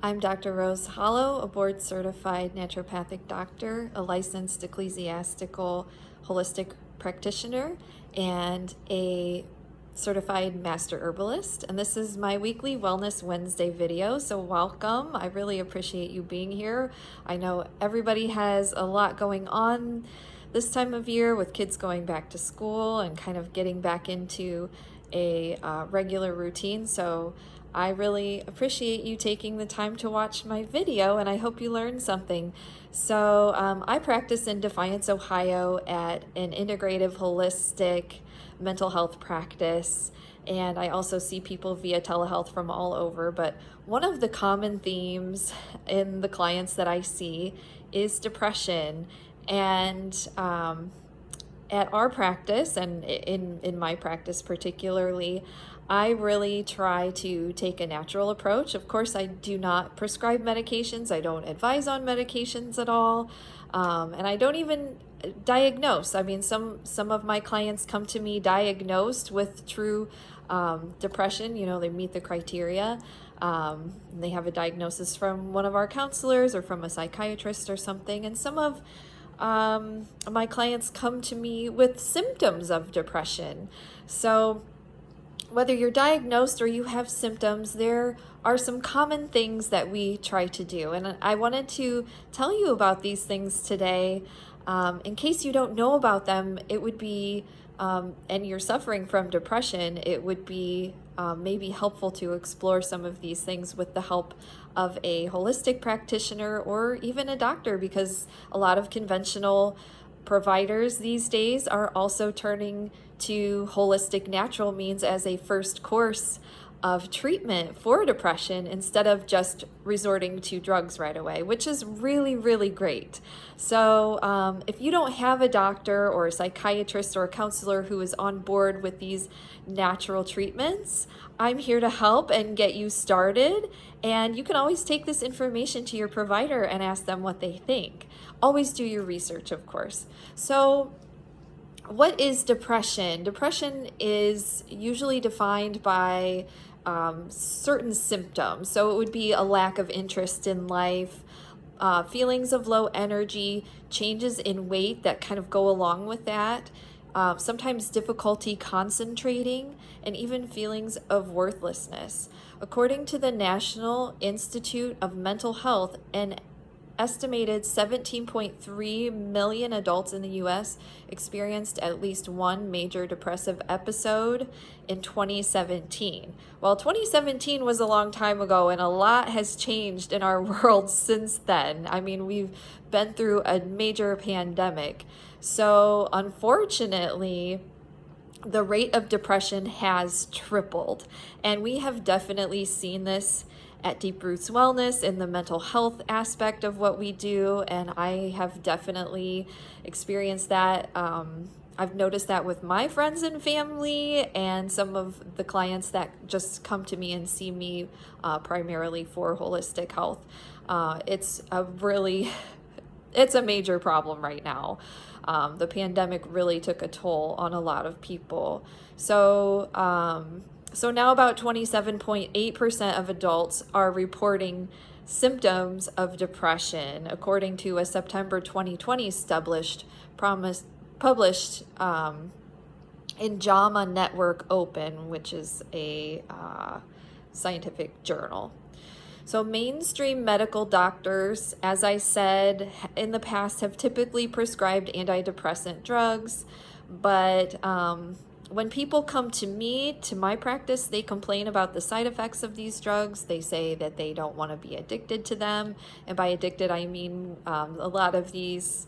I'm Dr. Rose Hollow, a board-certified naturopathic doctor, a licensed ecclesiastical holistic practitioner, and a certified master herbalist. And this is my weekly Wellness Wednesday video, so welcome. I really appreciate you being here. I know everybody has a lot going on this time of year with kids going back to school and kind of getting back into a regular routine. So I really appreciate you taking the time to watch my video, and I hope you learned something. So I practice in Defiance, Ohio at an integrative holistic mental health practice, and I also see people via telehealth from all over. But one of the common themes in the clients that I see is depression. And at our practice, and in my practice particularly, I really try to take a natural approach. Of course, I do not prescribe medications. I don't advise on medications at all. And I don't even diagnose. I mean, some of my clients come to me diagnosed with true depression. You know, they meet the criteria. They have a diagnosis from one of our counselors or from a psychiatrist or something. And some of my clients come to me with symptoms of depression. So whether you're diagnosed or you have symptoms, there are some common things that we try to do. And I wanted to tell you about these things today. In case you don't know about them, it would be, and you're suffering from depression, it would be maybe helpful to explore some of these things with the help of a holistic practitioner or even a doctor, because a lot of conventional providers these days are also turning to holistic natural means as a first course of treatment for depression instead of just resorting to drugs right away, which is really, really great. So if you don't have a doctor or a psychiatrist or a counselor who is on board with these natural treatments, I'm here to help and get you started. And you can always take this information to your provider and ask them what they think. Always do your research, of course. So what is depression? Depression is usually defined by certain symptoms. So it would be a lack of interest in life, feelings of low energy, changes in weight that kind of go along with that, sometimes difficulty concentrating, and even feelings of worthlessness. According to the National Institute of Mental Health, an estimated 17.3 million adults in the US experienced at least one major depressive episode in 2017. Well, 2017 was a long time ago, and a lot has changed in our world since then. I mean, we've been through a major pandemic. So unfortunately, the rate of depression has tripled, and we have definitely seen this at Deep Roots Wellness in the mental health aspect of what we do, and I have definitely experienced that. I've noticed that with my friends and family and some of the clients that just come to me and see me primarily for holistic health. It's a major problem right now. The pandemic really took a toll on a lot of people. So now about 27.8% of adults are reporting symptoms of depression, according to a September 2020 published in JAMA Network Open, which is a scientific journal. So mainstream medical doctors, as I said in the past, have typically prescribed antidepressant drugs, but when people come to me, to my practice, they complain about the side effects of these drugs. They say that they don't want to be addicted to them. And by addicted, I mean a lot of these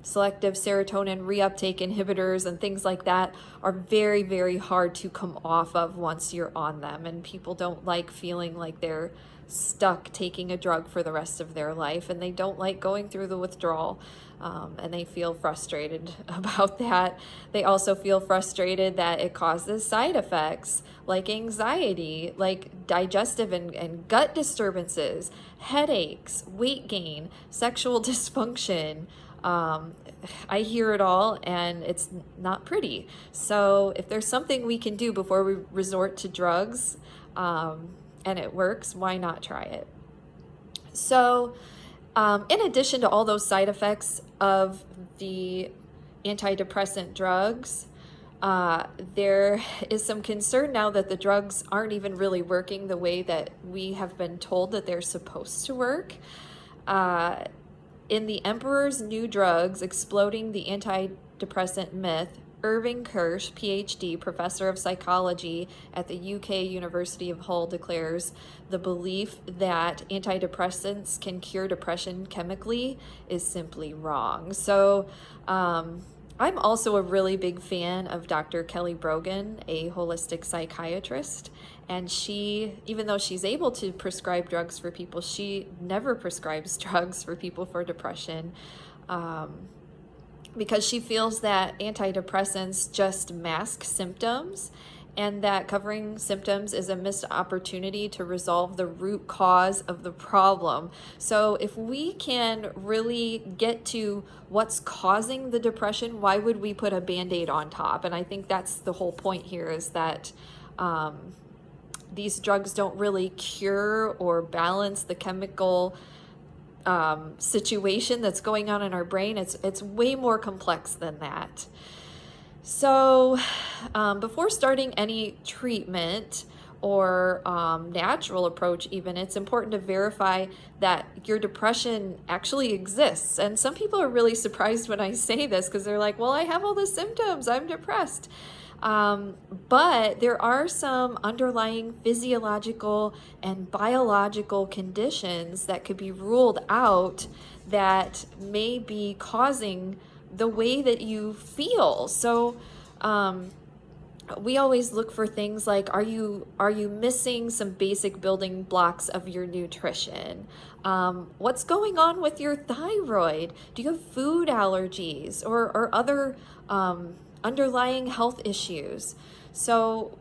selective serotonin reuptake inhibitors and things like that are very, very hard to come off of once you're on them. And people don't like feeling like they're stuck taking a drug for the rest of their life, and they don't like going through the withdrawal. And they feel frustrated about that. They also feel frustrated that it causes side effects like anxiety, like digestive and gut disturbances, headaches, weight gain, sexual dysfunction. I hear it all, and it's not pretty. So if there's something we can do before we resort to drugs, and it works, why not try it? So, in addition to all those side effects of the antidepressant drugs, there is some concern now that the drugs aren't even really working the way that we have been told that they're supposed to work. In The Emperor's New Drugs, Exploding the Antidepressant Myth, Irving Kirsch, PhD, professor of psychology at the UK University of Hull, declares the belief that antidepressants can cure depression chemically is simply wrong. So, I'm also a really big fan of Dr. Kelly Brogan, a holistic psychiatrist, and she, even though she's able to prescribe drugs for people, she never prescribes drugs for people for depression, because she feels that antidepressants just mask symptoms, and that covering symptoms is a missed opportunity to resolve the root cause of the problem. So if we can really get to what's causing the depression, why would we put a Band-Aid on top? And I think that's the whole point here, is that these drugs don't really cure or balance the chemical situation that's going on in our brain. It's way more complex than that. So before starting any treatment or natural approach even, it's important to verify that your depression actually exists. And some people are really surprised when I say this, because they're like, well, I have all the symptoms, I'm depressed. But there are some underlying physiological and biological conditions that could be ruled out that may be causing the way that you feel. So we always look for things like, are you missing some basic building blocks of your nutrition? What's going on with your thyroid? Do you have food allergies or other underlying health issues? So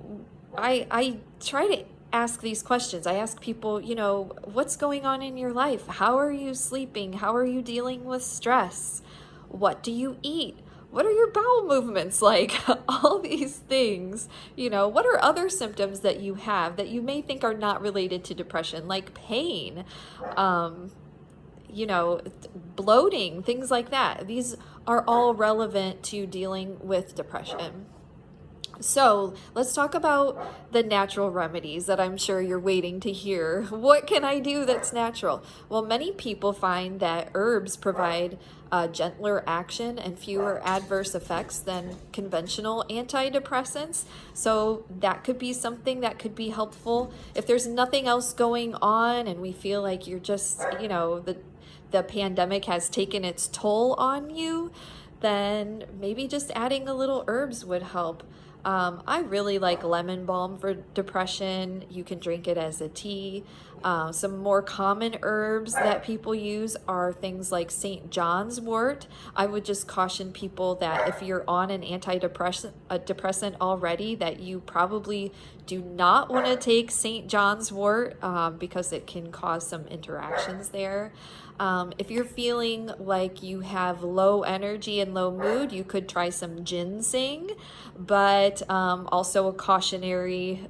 I try to ask these questions. I ask people, what's going on in your life? How are you sleeping? How are you dealing with stress? What do you eat? What are your bowel movements like? All these things. What are other symptoms that you have that you may think are not related to depression, like pain, bloating, things like that. These are all relevant to dealing with depression. So let's talk about the natural remedies that I'm sure you're waiting to hear. What can I do that's natural? Well, many people find that herbs provide gentler action and fewer adverse effects than conventional antidepressants. So that could be something that could be helpful. If there's nothing else going on and we feel like you're just, the pandemic has taken its toll on you, then maybe just adding a little herbs would help. I really like lemon balm for depression. You can drink it as a tea. Some more common herbs that people use are things like St. John's wort. I would just caution people that if you're on an antidepressant already, that you probably do not want to take St. John's wort because it can cause some interactions there. If you're feeling like you have low energy and low mood, you could try some ginseng, but also a cautionary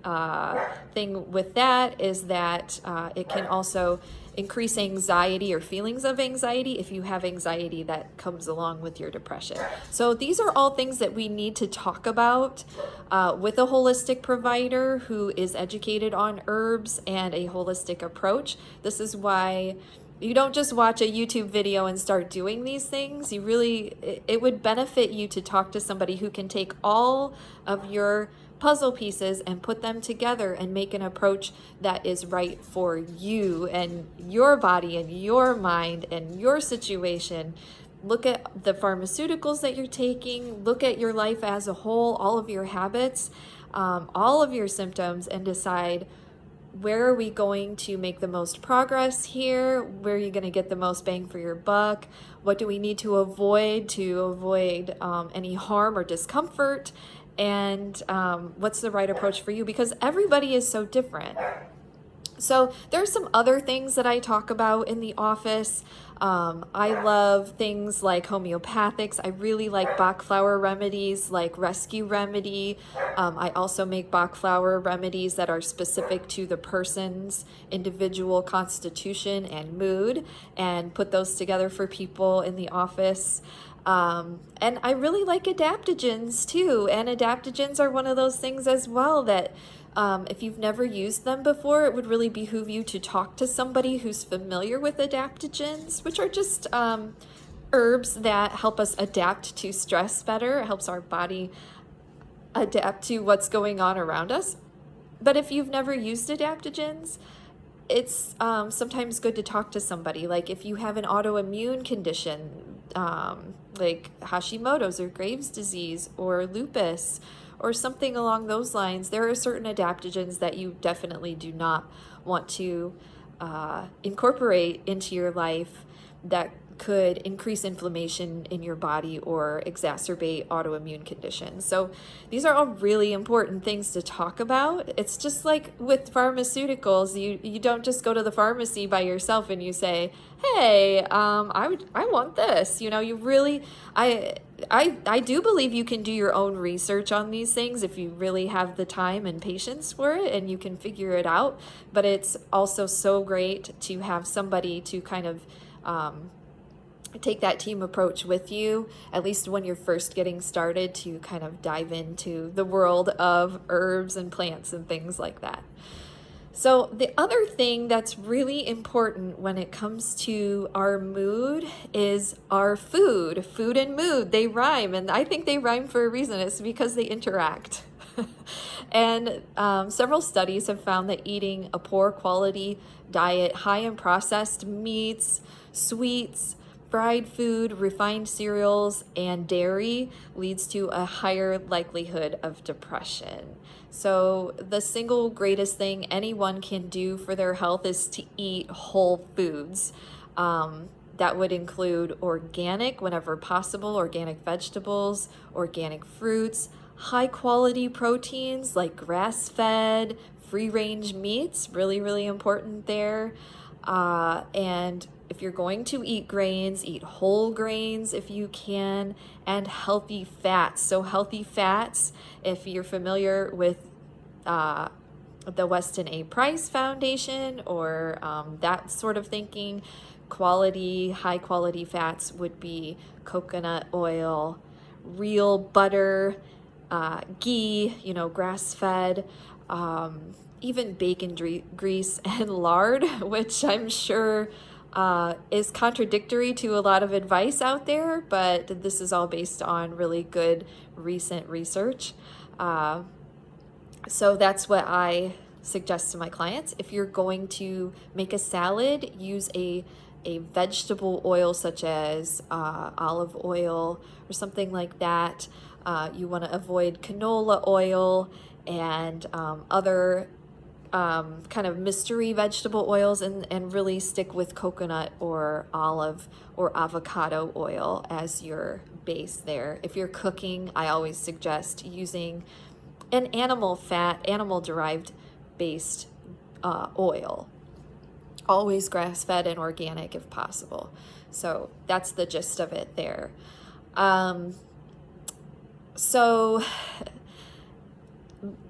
thing with that is that it can also increase anxiety or feelings of anxiety if you have anxiety that comes along with your depression. So these are all things that we need to talk about with a holistic provider who is educated on herbs and a holistic approach. This is why you don't just watch a YouTube video and start doing these things. It would benefit you to talk to somebody who can take all of your puzzle pieces and put them together and make an approach that is right for you and your body and your mind and your situation. Look at the pharmaceuticals that you're taking, look at your life as a whole, all of your habits, all of your symptoms, and decide, where are we going to make the most progress here? Where are you going to get the most bang for your buck? What do we need to avoid any harm or discomfort? And what's the right approach for you? Because everybody is so different. So there's some other things that I talk about in the office. I love things like homeopathics. I really like Bach flower remedies like Rescue Remedy. I also make Bach flower remedies that are specific to the person's individual constitution and mood, and put those together for people in the office. And I really like adaptogens too. And adaptogens are one of those things as well that if you've never used them before, it would really behoove you to talk to somebody who's familiar with adaptogens, which are just herbs that help us adapt to stress better. It helps our body adapt to what's going on around us. But if you've never used adaptogens, it's sometimes good to talk to somebody. Like if you have an autoimmune condition, like Hashimoto's or Graves' disease or lupus or something along those lines, there are certain adaptogens that you definitely do not want to incorporate into your life that could increase inflammation in your body or exacerbate autoimmune conditions. So these are all really important things to talk about. It's just like with pharmaceuticals, you don't just go to the pharmacy by yourself and you say, hey, I want this. You know, you really, I do believe you can do your own research on these things if you really have the time and patience for it, and you can figure it out. But it's also so great to have somebody to kind of take that team approach with you, at least when you're first getting started, to kind of dive into the world of herbs and plants and things like that. So the other thing that's really important when it comes to our mood is our food. Food and mood, they rhyme, and I think they rhyme for a reason. It's because they interact. And several studies have found that eating a poor quality diet high in processed meats, sweets, fried food, refined cereals, and dairy leads to a higher likelihood of depression. So the single greatest thing anyone can do for their health is to eat whole foods. That would include organic, whenever possible, organic vegetables, organic fruits, high quality proteins like grass-fed, free-range meats, really, really important there. And if you're going to eat grains, eat whole grains if you can, and healthy fats. So healthy fats, if you're familiar with the Weston A. Price Foundation or that sort of thinking, high quality fats would be coconut oil, real butter, ghee, grass-fed, even bacon grease and lard, which I'm sure is contradictory to a lot of advice out there, but this is all based on really good recent research. So that's what I suggest to my clients. If you're going to make a salad, use a vegetable oil such as olive oil or something like that. You want to avoid canola oil and other kind of mystery vegetable oils, and really stick with coconut or olive or avocado oil as your base there. If you're cooking, I always suggest using an animal derived based oil. Always grass-fed and organic if possible. So that's the gist of it there. So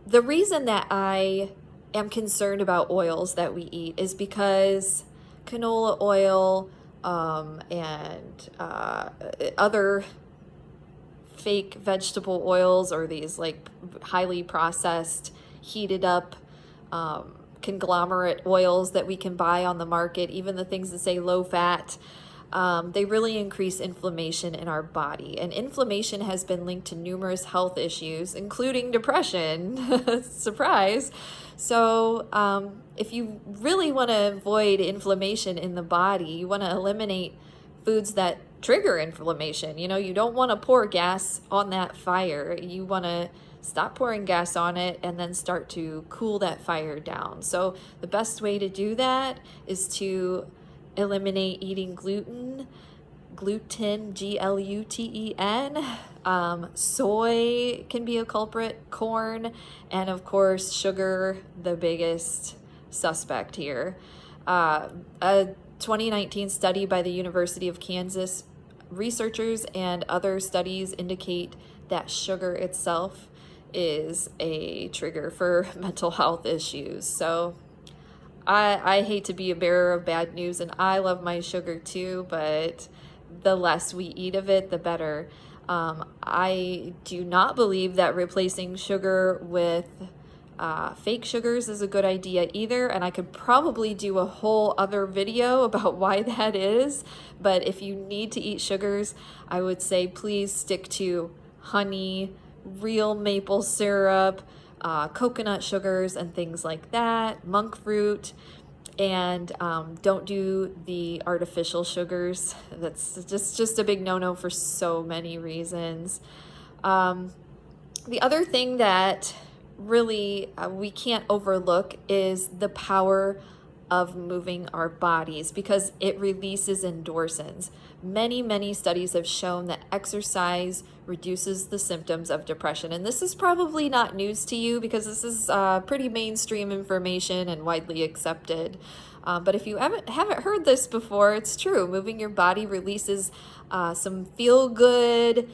the reason that I am concerned about oils that we eat is because canola oil and other fake vegetable oils, or these like highly processed, heated up conglomerate oils that we can buy on the market, even the things that say low fat, they really increase inflammation in our body. And inflammation has been linked to numerous health issues, including depression. Surprise. So if you really want to avoid inflammation in the body, you want to eliminate foods that trigger inflammation. You don't want to pour gas on that fire. You want to stop pouring gas on it and then start to cool that fire down. So the best way to do that is to eliminate eating gluten, gluten. Soy can be a culprit, corn, and of course sugar, the biggest suspect here. A 2019 study by the University of Kansas researchers and other studies indicate that sugar itself is a trigger for mental health issues. So I hate to be a bearer of bad news, and I love my sugar too, but the less we eat of it, the better. I do not believe that replacing sugar with fake sugars is a good idea either, and I could probably do a whole other video about why that is. But if you need to eat sugars, I would say please stick to honey, real maple syrup, coconut sugars and things like that, monk fruit, and don't do the artificial sugars. That's just a big no-no for so many reasons. The other thing that really we can't overlook is the power of moving our bodies, because it releases endorphins. Many studies have shown that exercise reduces the symptoms of depression. And this is probably not news to you because this is pretty mainstream information and widely accepted. But if you haven't heard this before, it's true. Moving your body releases some feel-good,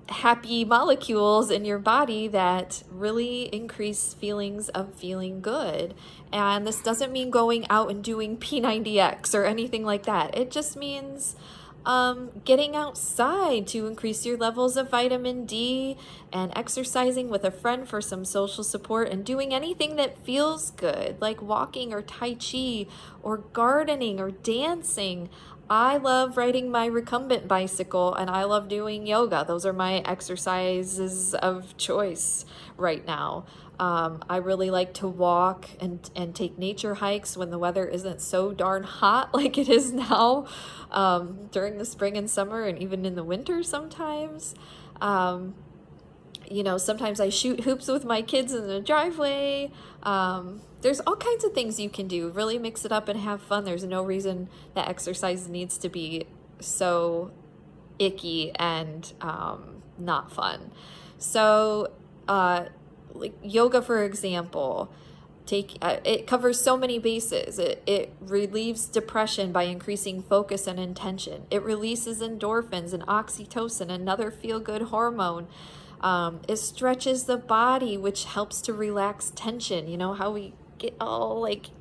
happy molecules in your body that really increase feelings of feeling good. And this doesn't mean going out and doing P90X or anything like that. It just means getting outside to increase your levels of vitamin D, and exercising with a friend for some social support, and doing anything that feels good, like walking or Tai Chi or gardening or dancing. I love riding my recumbent bicycle, and I love doing yoga. Those are my exercises of choice right now. I really like to walk and take nature hikes when the weather isn't so darn hot like it is now, during the spring and summer, and even in the winter sometimes. You know, sometimes I shoot hoops with my kids in the driveway. There's all kinds of things you can do. Really mix it up and have fun. There's no reason that exercise needs to be so icky and not fun. So like yoga, for example, it covers so many bases. It relieves depression by increasing focus and intention. It releases endorphins and oxytocin, another feel-good hormone. It stretches the body, which helps to relax tension. You know how we get all like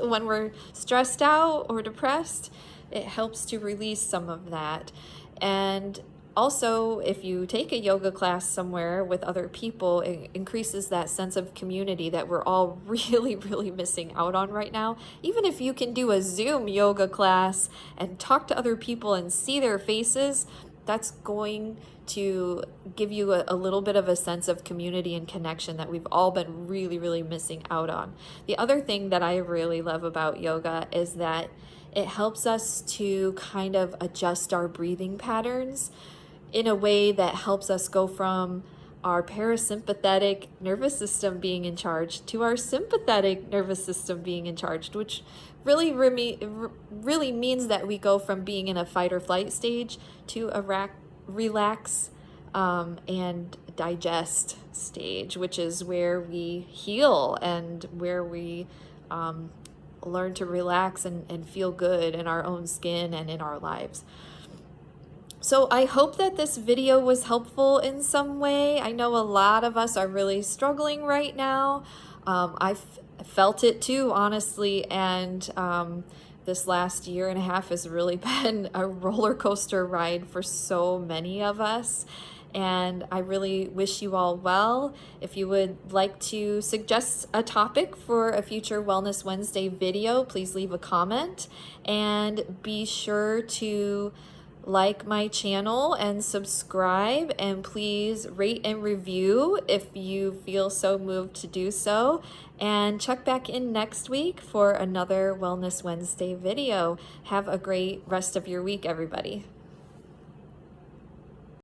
when we're stressed out or depressed? It helps to release some of that. And also, if you take a yoga class somewhere with other people, it increases that sense of community that we're all really missing out on right now. Even if you can do a Zoom yoga class and talk to other people and see their faces, that's going to give you a little bit of a sense of community and connection that we've all been really missing out on. The other thing that I really love about yoga is that it helps us to kind of adjust our breathing patterns in a way that helps us go from our parasympathetic nervous system being in charge to our sympathetic nervous system being in charge, which really means that we go from being in a fight or flight stage to a relax and digest stage, which is where we heal and where we learn to relax and feel good in our own skin and in our lives. So I hope that this video was helpful in some way. I know a lot of us are really struggling right now. I've felt it too, honestly, and this last year and a half has really been a roller coaster ride for so many of us. And I really wish you all well. If you would like to suggest a topic for a future Wellness Wednesday video, please leave a comment, and be sure to like my channel and subscribe, and please rate and review if you feel so moved to do so. And check back in next week for another Wellness Wednesday video. Have a great rest of your week, everybody.